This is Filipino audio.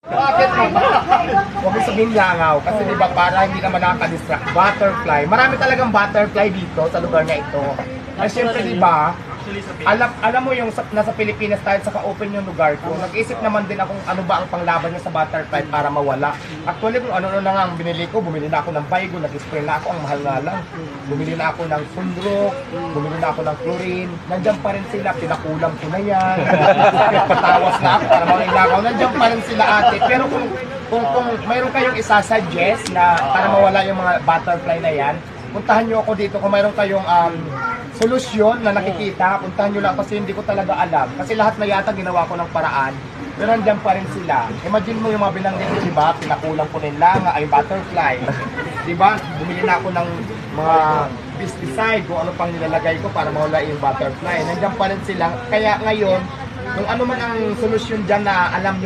Bakit naman? Huwag mo sabihin langaw. Kasi di ba para hindi naman nakaka-distract. Butterfly. Marami talagang butterfly dito sa lugar na ito. At syempre di ba, alam mo yung nasa Pilipinas tayo sa ka-open yung lugar ko. Nag-isip naman din akong ano ba ang panglaban niya sa butterfly para mawala. Actually kung ano na nga ang binili ko, bumili na ako ng Baygo, nag-spray na ako, ang mahal nga lang. Bumili na ako ng Sundro, bumili na ako ng chlorine. Nandiyan pa rin sila, pinakulang ko na yan. Patawas na ako para maulagaw. Nandiyan pa rin sila ate. Pero kung mayroon kayong isa-suggest na para mawala yung mga butterfly na yan, puntahan nyo ako dito kung mayroon kayong solusyon na nakikita, puntahan nyo lang kasi hindi ko talaga alam. Kasi lahat na yata ginawa ko ng paraan, pero nandiyan pa rin sila. Imagine mo yung mga binanggit ko, diba? Pinakulang ko nila nga ay butterfly. Diba? Bumili na ako ng mga pesticide kung ano pang nilalagay ko para mawala yung butterfly. Nandiyan pa rin sila. Kaya ngayon, kung ano man ang solusyon dyan na alam